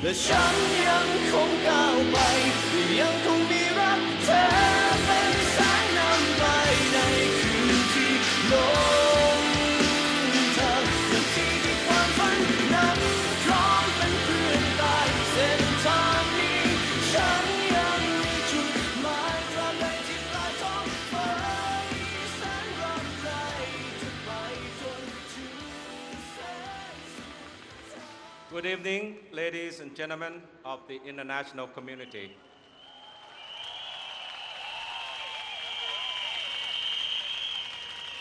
และฉันยังคงก้าวไปยังคงมีรักเธอเป็นแสงนำไปในคืนที่ลงทางนาทีที่ความฝันนั้นพร้อมเป็นเพื่อนตายเส้นทางนี้ฉันยังมีจุดหมายตราบใดที่ปลายท้องฟ้าแสงรำไรจะไปจนถึงแสงสุดท้าย Good evening, ladies and gentlemen of the international community.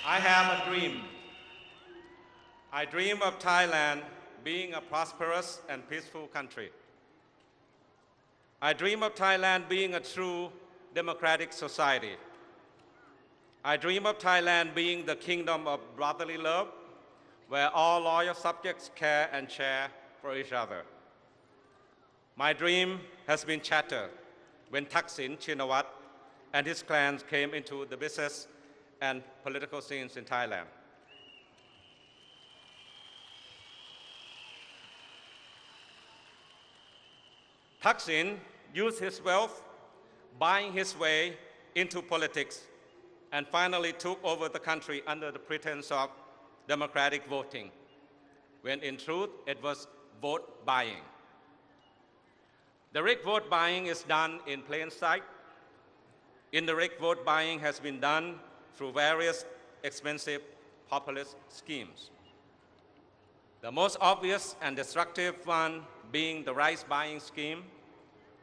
I have a dream. I dream of Thailand being a prosperous and peaceful country. I dream of Thailand being a true democratic society. I dream of Thailand being the kingdom of brotherly love, where all loyal subjects care and share for each other. My dream has been shattered when Thaksin Regime and his clans came into the business and political scenes in Thailand. Thaksin used his wealth, buying his way into politics, and finally took over the country under the pretense of democratic voting, when in truth it was vote buying. Direct vote buying is done in plain sight. Indirect vote buying has been done through various expensive populist schemes. The most obvious and destructive one being the rice buying scheme,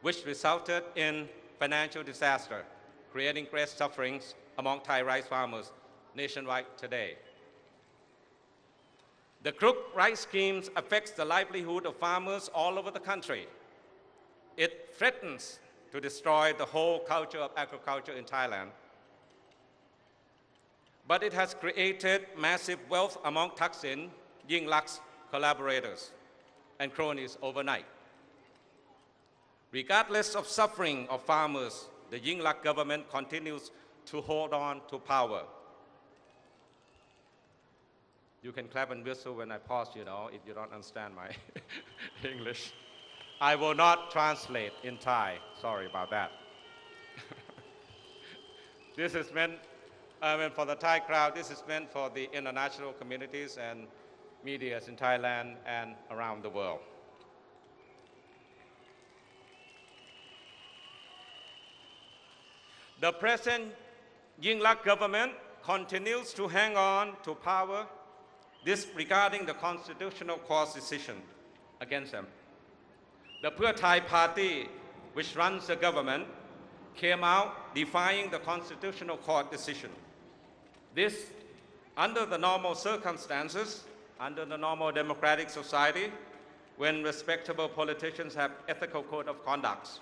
which resulted in financial disaster, creating great sufferings among Thai rice farmers nationwide today. The crook rice schemes affects the livelihood of farmers all over the country. It threatens to destroy the whole culture of agriculture in Thailand. But it has created massive wealth among Thaksin, Yingluck's collaborators and cronies overnight. Regardless of suffering of farmers, the Yingluck government continues to hold on to power. You can clap and whistle when I pause, if you don't understand my English. I will not translate in Thai. Sorry about that. This is meant for the Thai crowd. This is meant for the international communities and media in Thailand and around the world. The present Yingluck government continues to hang on to power disregarding the Constitutional Court's decision against them. The Pheu Thai party, which runs the government, came out defying the Constitutional Court decision. This, under the normal circumstances, under the normal democratic society, when respectable politicians have ethical code of conduct,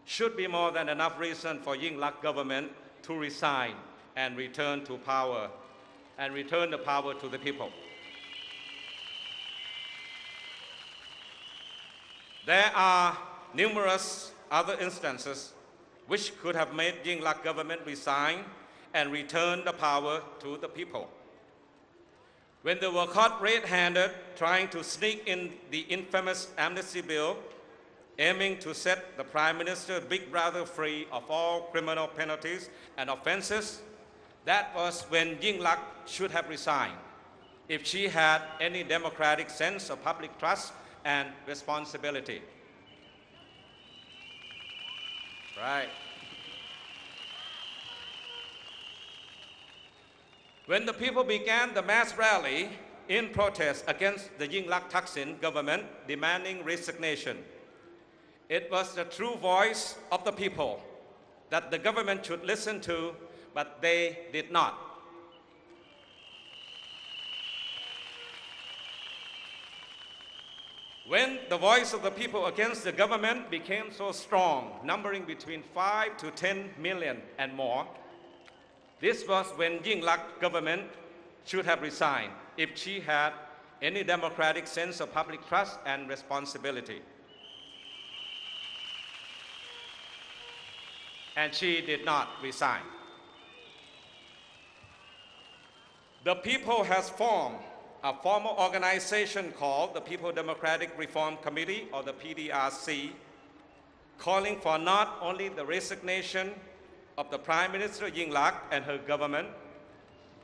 should be more than enough reason for Yingluck government to resign and return to power and return the power to the people. There are numerous other instances which could have made Yingluck government resign and return the power to the people. When they were caught red-handed trying to sneak in the infamous amnesty bill, aiming to set the Prime Minister Big Brother free of all criminal penalties and offenses, that was when Yingluck should have resigned, if she had any democratic sense of public trust and responsibility. Right. When the people began the mass rally in protest against the Yingluck Thaksin government demanding resignation, it was the true voice of the people that the government should listen to, but they did not. When the voice of the people against the government became so strong, numbering between 5 to 10 million and more, this was when Yingluck government should have resigned if she had any democratic sense of public trust and responsibility. And she did not resign. The people has formed a formal organization called the People Democratic Reform Committee, or the PDRC, calling for not only the resignation of the Prime Minister Yingluck and her government,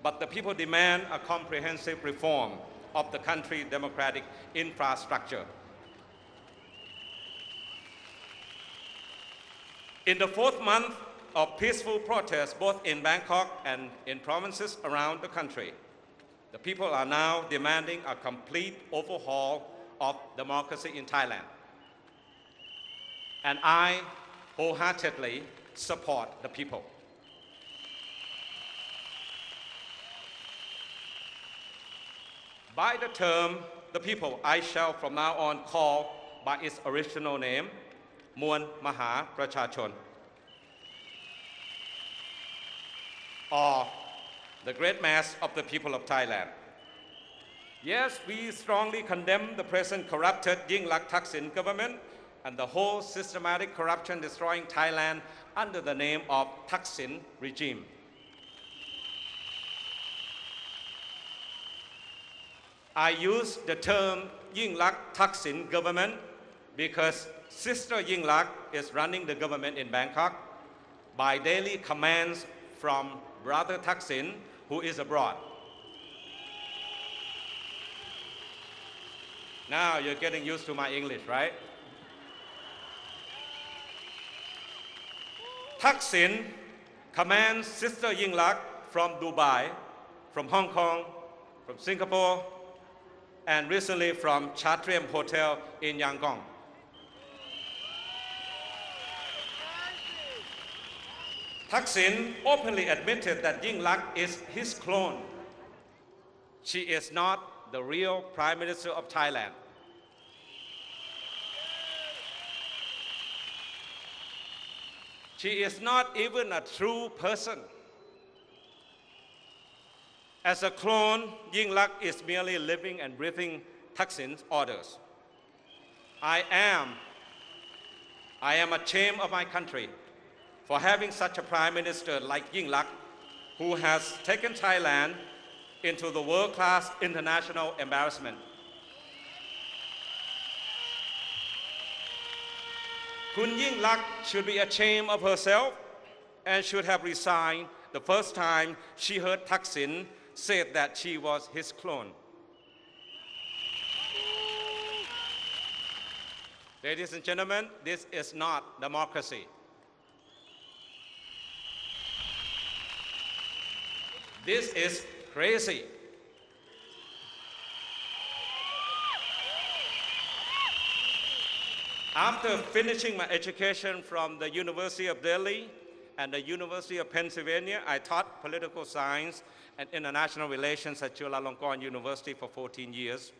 but the people demand a comprehensive reform of the country's democratic infrastructure. In the fourth month of peaceful protests, both in Bangkok and in provinces around the country, the people are now demanding a complete overhaul of democracy in Thailand. And I wholeheartedly support the people. By the term, the people, I shall from now on call by its original name, Muan Maha Prachachon, or the great mass of the people of Thailand. Yes, we strongly condemn the present corrupted Yingluck Thaksin government and the whole systematic corruption destroying Thailand under the name of Thaksin Regime. I use the term Yingluck Thaksin government because Sister Yingluck is running the government in Bangkok by daily commands from Brother Thaksin, who is abroad. Now you're getting used to my English, right? Thaksin commands Sister Yingluck from Dubai, from Hong Kong, from Singapore, and recently from Chatrium Hotel in Yangon. Thaksin openly admitted that Yingluck is his clone. She is not the real Prime Minister of Thailand. She is not even a true person. As a clone, Yingluck is merely living and breathing Thaksin's orders. I am ashamed of my country for having such a Prime Minister like Yingluck, who has taken Thailand into the world-class international embarrassment. Kun Yingluck should be ashamed of herself and should have resigned the first time she heard Thaksin say that she was his clone. Ladies and gentlemen, this is not democracy. This is crazy. After finishing my education from the University of Delhi and the University of Pennsylvania, I taught political science and international relations at Chulalongkorn University for 14 years.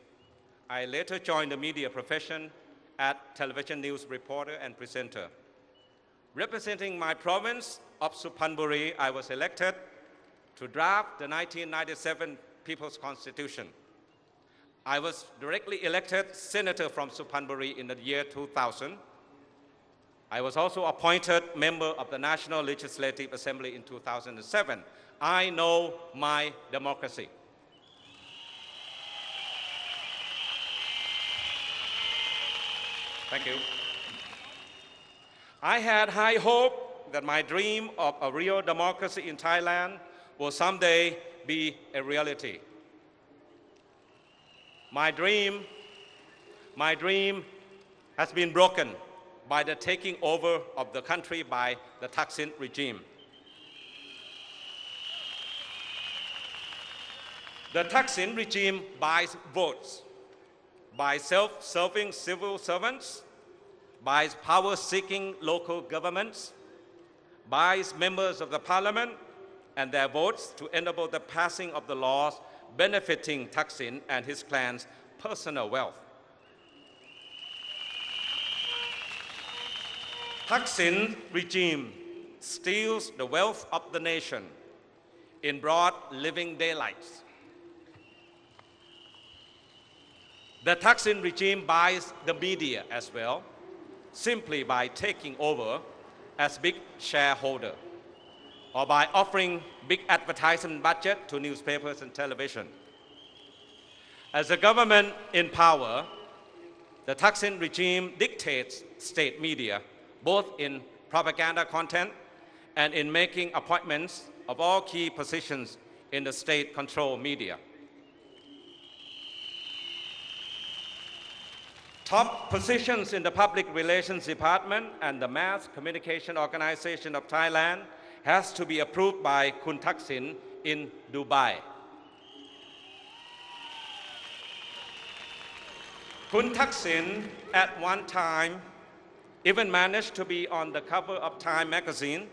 I later joined the media profession at television news reporter and presenter. Representing my province of Suphanburi, I was elected to draft the 1997 People's Constitution. I was directly elected senator from Suphanburi in the year 2000. I was also appointed member of the National Legislative Assembly in 2007. I know my democracy. Thank you. I had high hope that my dream of a real democracy in Thailand will someday be a reality. My dream has been broken by the taking over of the country by the Thaksin regime. The Thaksin regime buys votes, buys self-serving civil servants, buys power-seeking local governments, buys members of the parliament and their votes to enable the passing of the laws benefiting Thaksin and his clan's personal wealth. Thaksin regime steals the wealth of the nation in broad living daylights. The Thaksin regime buys the media as well, simply by taking over as big shareholder or by offering big advertising budget to newspapers and television. As a government in power, the Thaksin regime dictates state media, both in propaganda content and in making appointments of all key positions in the state-controlled media. Top positions in the Public Relations Department and the Mass Communication Organization of Thailand has to be approved by Kun Thaksin in Dubai. Kun Thaksin at one time even managed to be on the cover of Time magazine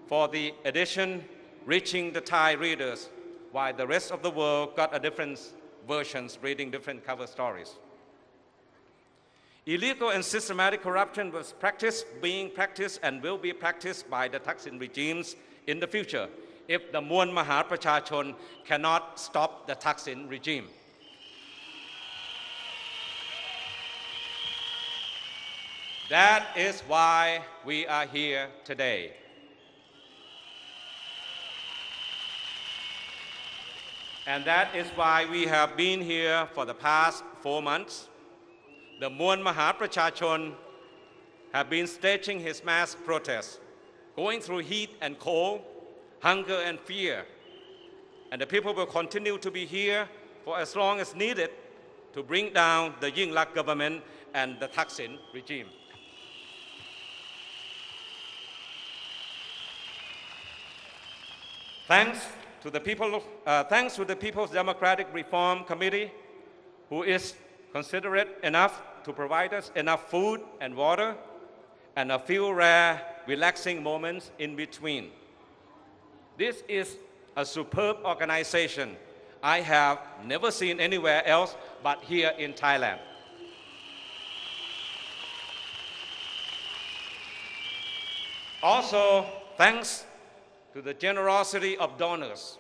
for the edition reaching the Thai readers, while the rest of the world got a different versions reading different cover stories. Illegal and systematic corruption was being practiced and will be practiced by the Thaksin regimes in the future if the Muan Maha Prachachon cannot stop the Thaksin regime. That is why we are here today. And that is why we have been here for the past 4 months. The Muan Maha Prachachon have been staging his mass protests, going through heat and cold, hunger and fear. And the people will continue to be here for as long as needed to bring down the Yingluck government and the Thaksin regime. Thanks to the People's Democratic Reform Committee, who is considerate enough to provide us enough food and water and a few rare, relaxing moments in between. This is a superb organization I have never seen anywhere else but here in Thailand. Also, thanks to the generosity of donors,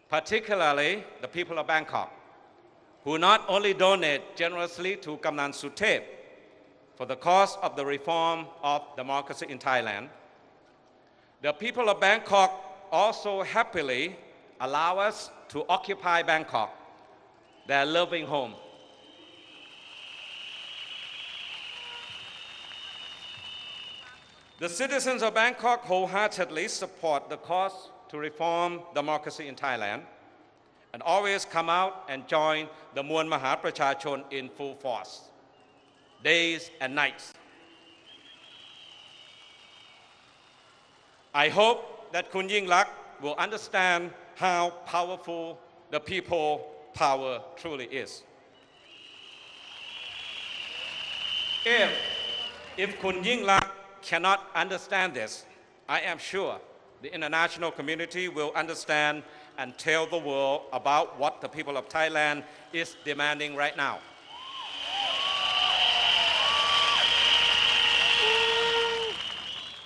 particularly the people of Bangkok, who not only donate generously to Kamnan Suthep for the cause of the reform of democracy in Thailand, the people of Bangkok also happily allow us to occupy Bangkok, their loving home. The citizens of Bangkok wholeheartedly support the cause to reform democracy in Thailand and always come out and join the Muan Maha Prachachon in full force, days and nights. I hope that Kun Yingluck will understand how powerful the people power truly is. If Kun Yingluck cannot understand this, I am sure the international community will understand and tell the world about what the people of Thailand is demanding right now.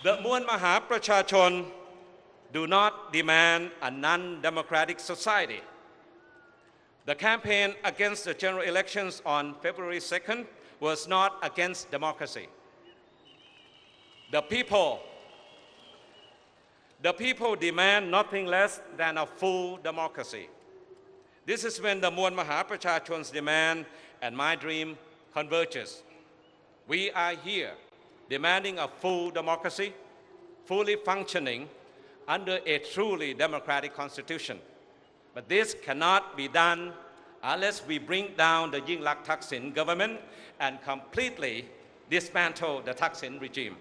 The Muan Maha Prachachon do not demand a non-democratic society. The campaign against the general elections on February 2nd was not against democracy. The people demand nothing less than a full democracy. This is when the Muan Maha Prachachon's demand and my dream converges. We are here demanding a full democracy, fully functioning under a truly democratic constitution. But this cannot be done unless we bring down the Yingluck Thaksin government and completely dismantle the Thaksin regime.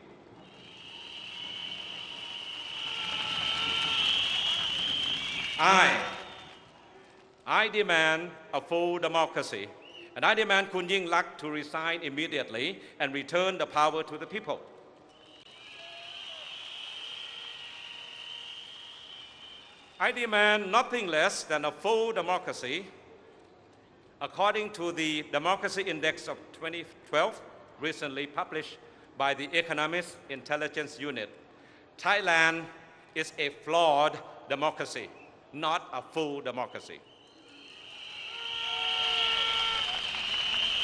I demand a full democracy, and I demand Kun Yingluck to resign immediately and return the power to the people. I demand nothing less than a full democracy. According to the Democracy Index of 2012, recently published by the Economist Intelligence Unit, Thailand is a flawed democracy, not a full democracy.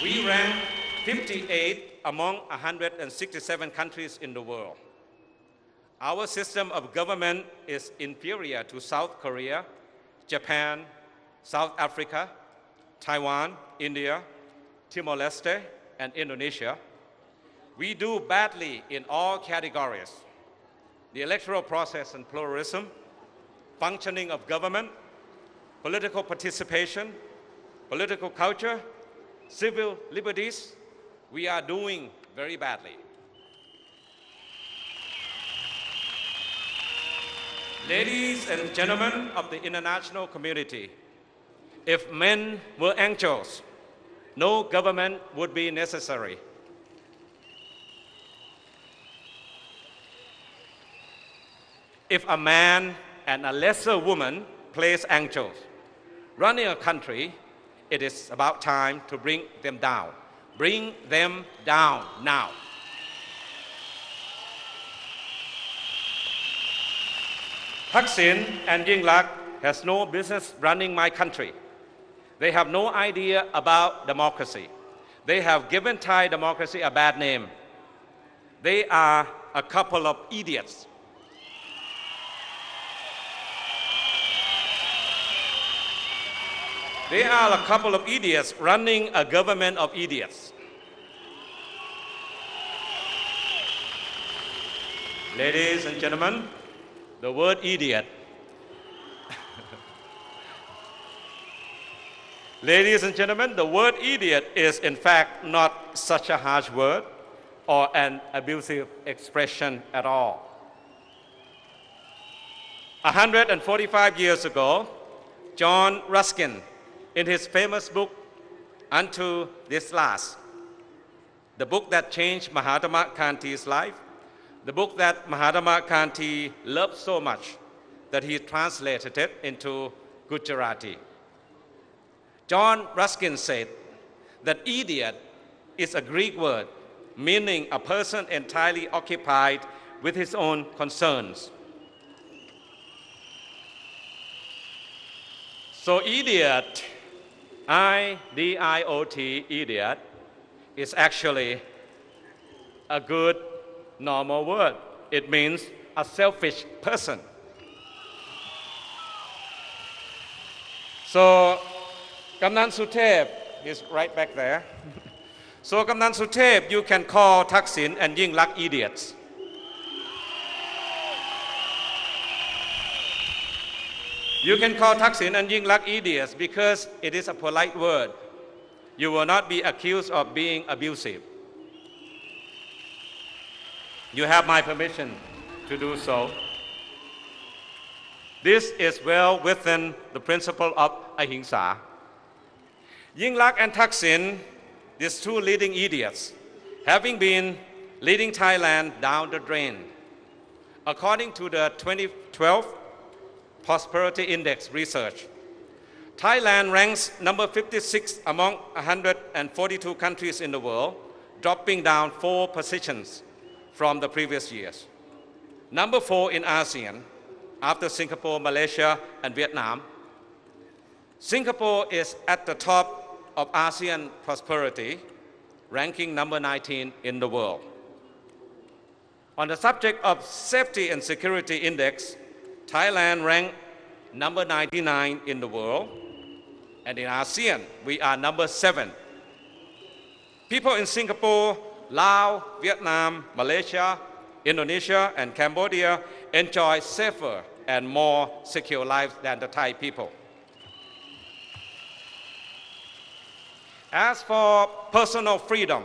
We rank 58 among 167 countries in the world. Our system of government is inferior to South Korea, Japan, South Africa, Taiwan, India, Timor-Leste, and Indonesia, we do badly in all categories: the electoral process and pluralism, functioning of government, political participation, political culture, civil liberties. We are doing very badly. Ladies and gentlemen of the international community, if men were angels, no government would be necessary. If a man and a lesser woman plays angels, running a country, it is about time to bring them down. Bring them down now. Thaksin and Yingluck has no business running my country. They have no idea about democracy. They have given Thai democracy a bad name. They are a couple of idiots. They are a couple of idiots running a government of idiots. Ladies and gentlemen, the word idiot. Ladies and gentlemen, the word idiot is in fact not such a harsh word or an abusive expression at all. 145 years ago, John Ruskin, in his famous book, Unto This Last, the book that changed Mahatma Gandhi's life, the book that Mahatma Gandhi loved so much that he translated it into Gujarati. John Ruskin said that idiot is a Greek word meaning a person entirely occupied with his own concerns. So idiot, I-D-I-O-T, idiot, is actually a good normal word. It means a selfish person. So Kamnan Suthep is right back there. So Kamnan Suthep, you can call Thaksin and Yingluck idiots. You can call Thaksin and Yingluck idiots because it is a polite word. You will not be accused of being abusive. You have my permission to do so. This is well within the principle of ahimsa. Yingluck and Thaksin, these two leading idiots, having been leading Thailand down the drain. According to the 2012 Prosperity Index research, Thailand ranks number 56 among 142 countries in the world, dropping down 4 positions from the previous years. Number 4 in ASEAN, after Singapore, Malaysia, and Vietnam. Singapore is at the top of ASEAN prosperity, ranking number 19 in the world. On the subject of Safety and Security Index, Thailand ranked number 99 in the world, and in ASEAN, we are number 7. People in Singapore, Laos, Vietnam, Malaysia, Indonesia, and Cambodia enjoy safer and more secure lives than the Thai people. As for personal freedom,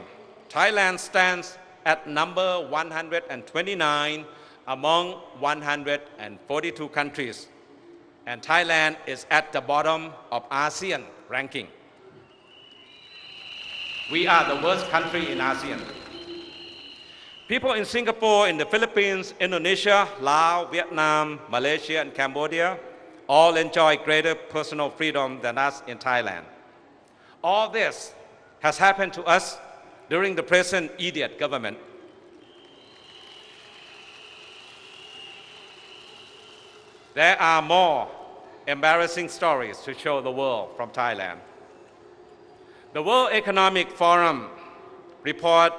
Thailand stands at number 129 among 142 countries, and Thailand is at the bottom of ASEAN ranking. We are the worst country in ASEAN. People in Singapore, in the Philippines, Indonesia, Laos, Vietnam, Malaysia, and Cambodia all enjoy greater personal freedom than us in Thailand. All this has happened to us during the present idiot government. There are more embarrassing stories to show the world from Thailand. The World Economic Forum report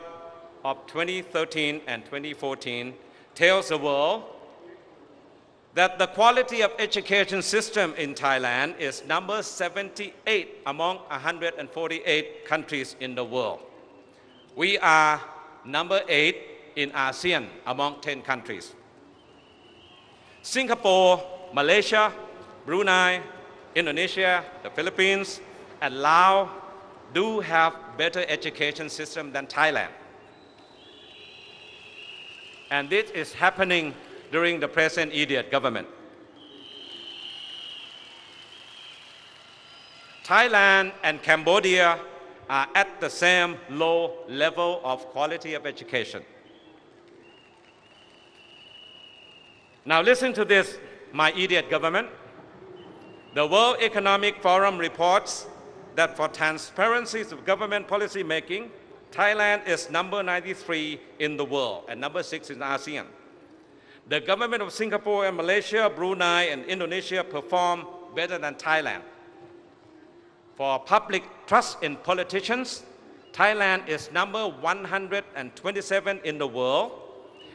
of 2013 and 2014 tells the world that the quality of education system in Thailand is number 78 among 148 countries in the world. We are number 8 in ASEAN among 10 countries. Singapore, Malaysia, Brunei, Indonesia, the Philippines, and Laos do have better education system than Thailand. And this is happening during the present idiot government. Thailand and Cambodia are at the same low level of quality of education. Now listen to this, my idiot government. The World Economic Forum reports that for transparency of government policy making, Thailand is number 93 in the world and number 6 in ASEAN. The government of Singapore and Malaysia, Brunei and Indonesia perform better than Thailand. For public trust in politicians, Thailand is number 127 in the world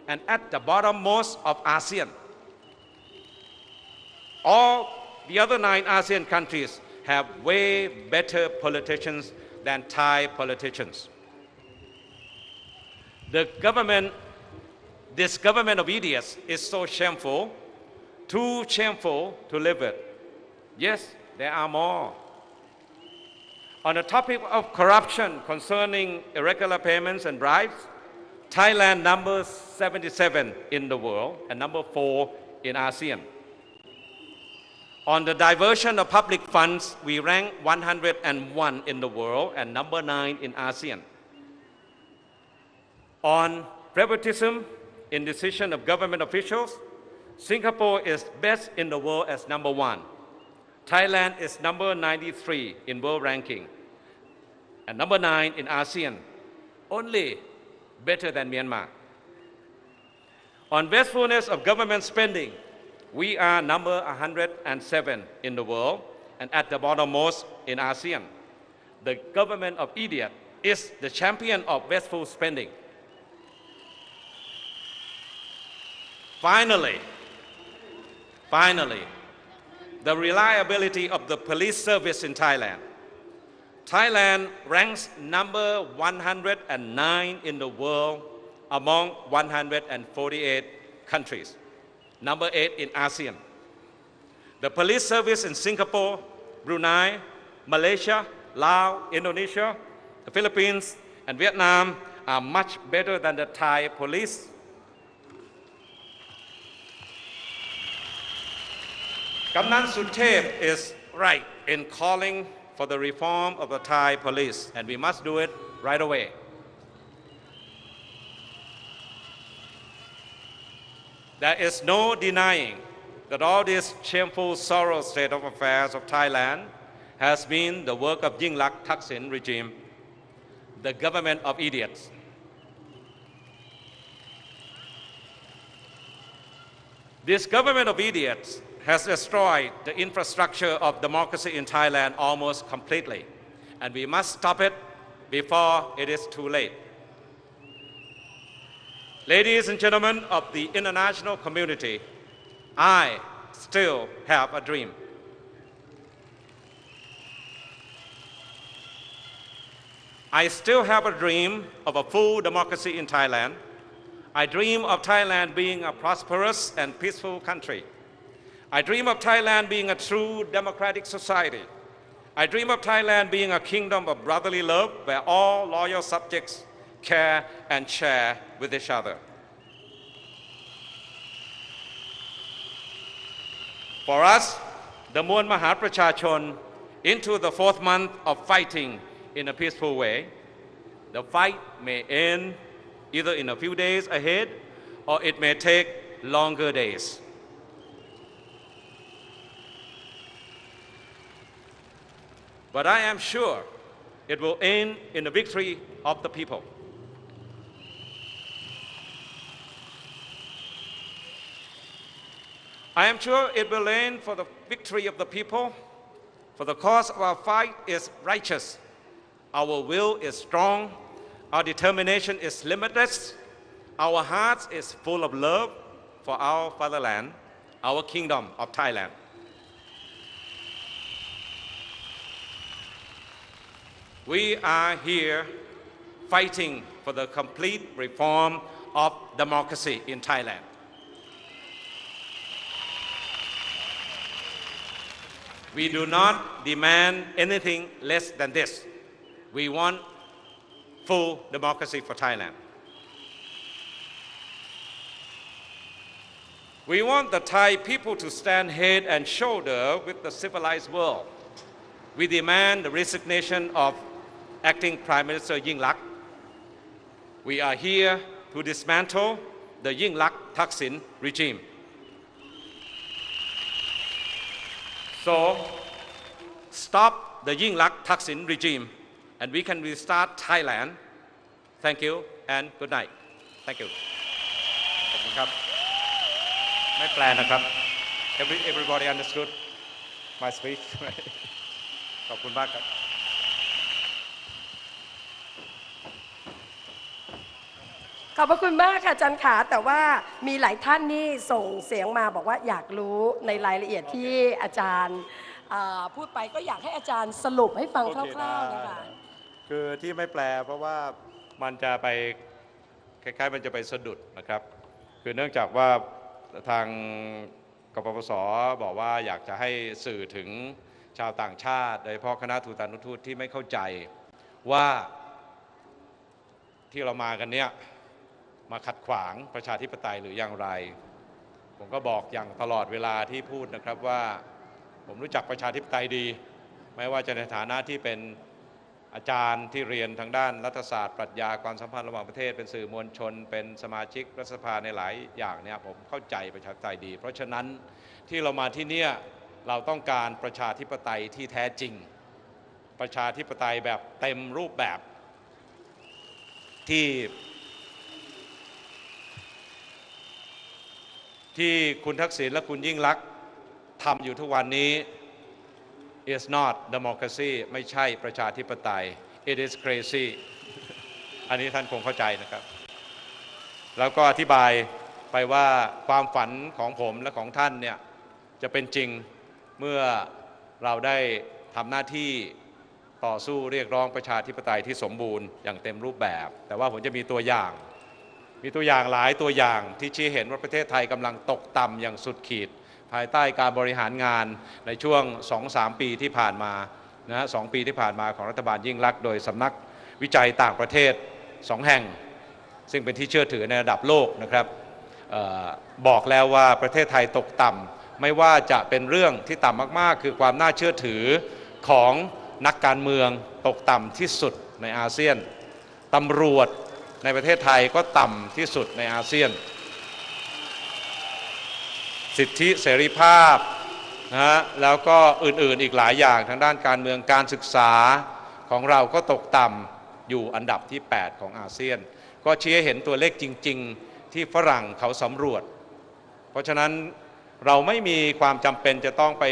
and at the bottommost of ASEAN. All the other 9 ASEAN countries have way better politicians than Thai politicians. This government of idiots is so shameful, too shameful to live with. Yes, there are more. On the topic of corruption concerning irregular payments and bribes, Thailand numbers 77 in the world and number 4 in ASEAN. On the diversion of public funds, we rank 101 in the world and number 9 in ASEAN. On favoritism in decision of government officials, Singapore is best in the world as number 1. Thailand is number 93 in world ranking and number 9 in ASEAN, only better than Myanmar. On wastefulness of government spending, we are number 107 in the world and at the bottommost in ASEAN. The government of idiot is the champion of wasteful spending. Finally, the reliability of the police service in Thailand. Thailand ranks number 109 in the world among 148 countries, number 8 in ASEAN. The police service in Singapore, Brunei, Malaysia, Laos, Indonesia, the Philippines, and Vietnam are much better than the Thai police. Kamnan Suthep is right in calling for the reform of the Thai police, and we must do it right away. There is no denying that all this shameful, sorrow state of affairs of Thailand has been the work of Thaksin Regime, the government of idiots. This government of idiots has destroyed the infrastructure of democracy in Thailand almost completely, and we must stop it before it is too late. Ladies and gentlemen of the international community, I still have a dream. I still have a dream of a full democracy in Thailand. I dream of Thailand being a prosperous and peaceful country. I dream of Thailand being a true democratic society. I dream of Thailand being a kingdom of brotherly love where all loyal subjects care and share with each other. For us, the Muon Maha Prachachon, into the 4th month of fighting in a peaceful way, the fight may end either in a few days ahead or it may take longer days. But I am sure it will end in the victory of the people. I am sure it will end for the victory of the people, for the cause of our fight is righteous. Our will is strong, our determination is limitless, our hearts is full of love for our fatherland, our kingdom of Thailand. We are here fighting for the complete reform of democracy in Thailand. We do not demand anything less than this. We want full democracy for Thailand. We want the Thai people to stand head and shoulder with the civilized world. We demand the resignation of acting Prime Minister Yingluck. We are here to dismantle the Yingluck Thaksin regime. So, stop the Yingluck Thaksin regime and we can restart Thailand. Thank you and good night. Thank you. ขอบคุณครับไม่แปลนะครับ Everybody understood my speech ขอบคุณมากครับขอบพระคุณมากค่ะอาจารย์ขาแต่ว่ามีหลายท่านนี่ส่งเสียงมาบอกว่าอยากรู้ในรายละเอียดที่อาจารย์พูดไปก็อยากให้อาจารย์สรุปให้ฟังคร่าวๆนะคะคือที่ไม่แปลเพราะว่ามันจะไปคล้ายๆมันจะไปสะดุดนะครับคือเนื่องจากว่าทางกปปส.บอกว่าอยากจะให้สื่อถึงชาวต่างชาติโดยเฉพาะคณะทูตานุทูตที่ไม่เข้าใจว่าที่เรามากันเนี้ยมาขัดขวางประชาธิปไตยหรืออย่างไรผมก็บอกอย่างตลอดเวลาที่พูดนะครับว่าผมรู้จักประชาธิปไตยดีไม่ว่าจะในฐานะที่เป็นอาจารย์ที่เรียนทางด้านรัฐศาสตร์ปรัชญาความสัมพันธ์ระหว่างประเทศเป็นสื่อมวลชนเป็นสมาชิกรัฐสภาในหลายอย่างเนี่ยผมเข้าใจประชาธิปไตยดีเพราะฉะนั้นที่เรามาที่เนี่ยเราต้องการประชาธิปไตยที่แท้จริงประชาธิปไตยแบบเต็มรูปแบบที่คุณทักษิณและคุณยิ่งลักษณ์ทำอยู่ทุกวันนี้ is not democracy ไม่ใช่ประชาธิปไตย it is crazy อันนี้ท่านคงเข้าใจนะครับแล้วก็อธิบายไปว่าความฝันของผมและของท่านเนี่ยจะเป็นจริงเมื่อเราได้ทำหน้าที่ต่อสู้เรียกร้องประชาธิปไตยที่สมบูรณ์อย่างเต็มรูปแบบแต่ว่าผมจะมีตัวอย่างหลายตัวอย่างที่ชี้เห็นว่าประเทศไทยกำลังตกต่ำอย่างสุดขีดภายใต้การบริหารงานในช่วง 2-3 ปีที่ผ่านมานะ2 ปีที่ผ่านมาของรัฐบาลยิ่งลักษณ์โดยสำนักวิจัยต่างประเทศ2 แห่งซึ่งเป็นที่เชื่อถือในระดับโลกนะครับบอกแล้วว่าประเทศไทยตกต่ำไม่ว่าจะเป็นเรื่องที่ต่ำมากๆคือความน่าเชื่อถือของนักการเมืองตกต่ำที่สุดในอาเซียนตำรวจในประเทศไทยก็ต่ำที่สุดในอาเซียนสิทธิเสรีภาพนะฮะแล้วก็อื่นๆอีกหลายอย่างทางด้านการเมืองการศึกษาของเราก็ตกต่ำอยู่อันดับที่ 8 ของอาเซียนก็ชี้ให้เห็นตัวเลขจริงๆที่ฝรั่งเขาสำรวจเพราะฉะนั้นเราไม่มีความจำเป็นจะต้องไป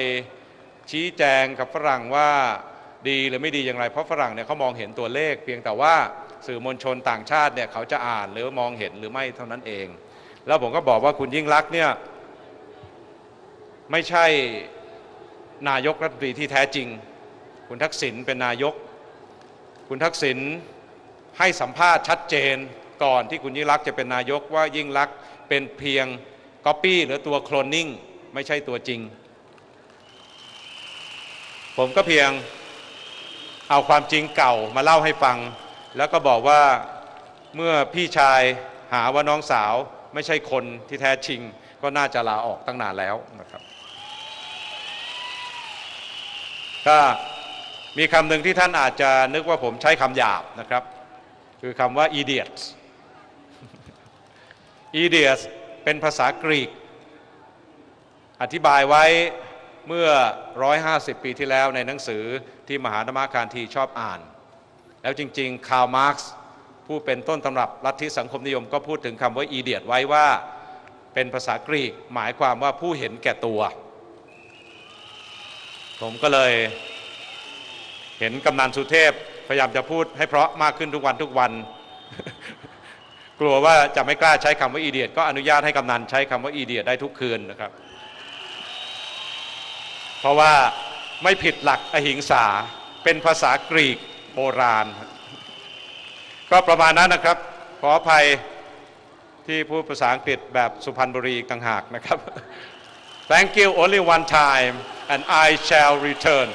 ชี้แจงกับฝรั่งว่าดีหรือไม่ดีอย่างไรเพราะฝรั่งเนี่ยเขามองเห็นตัวเลขเพียงแต่ว่าสื่อมวลชนต่างชาติเนี่ยเขาจะอ่านหรือมองเห็นหรือไม่เท่านั้นเองแล้วผมก็บอกว่าคุณยิ่งลักษณ์เนี่ยไม่ใช่นายกรัฐมนตรีที่แท้จริงคุณทักษิณเป็นนายกคุณทักษิณให้สัมภาษณ์ชัดเจนก่อนที่คุณยิ่งลักษณ์จะเป็นนายกว่ายิ่งลักษณ์เป็นเพียงก๊อปปี้หรือตัวโคลนนิ่งไม่ใช่ตัวจริงผมก็เพียงเอาความจริงเก่ามาเล่าให้ฟังแล้วก็บอกว่าเมื่อพี่ชายหาว่าน้องสาวไม่ใช่คนที่แท้จริงก็น่าจะลาออกตั้งนานแล้วนะครับก็มีคำหนึ่งที่ท่านอาจจะนึกว่าผมใช้คำหยาบนะครับคือคำว่า idiot idiot เป็นภาษากรีกอธิบายไว้เมื่อ150 ปีที่แล้วในหนังสือที่มหาธรรมคานธีชอบอ่านแล้วจริงๆคาร์ล มาร์กซ์ผู้เป็นต้นตำรับลัทธิสังคมนิยมก็พูดถึงคำว่า idiot ไว้ว่าเป็นภาษากรีกหมายความว่าผู้เห็นแก่ตัวผมก็เลยเห็นกำนันสุเทพพยายามจะพูดให้เพราะมากขึ้นทุกวัน กลัวว่าจะไม่กล้าใช้คำว่า idiot ก็อนุญาตให้กำนันใช้คำว่า idiot ได้ทุกคืนนะครับ เพราะว่าไม่ผิดหลักอหิงสาเป็นภาษากรีกโบราณก็ประมาณนั้นนะครับขออภัยที่พูดภาษาอังกฤษแบบสุพรรณบุรีต่างหากนะครับ Thank you only one time and I shall return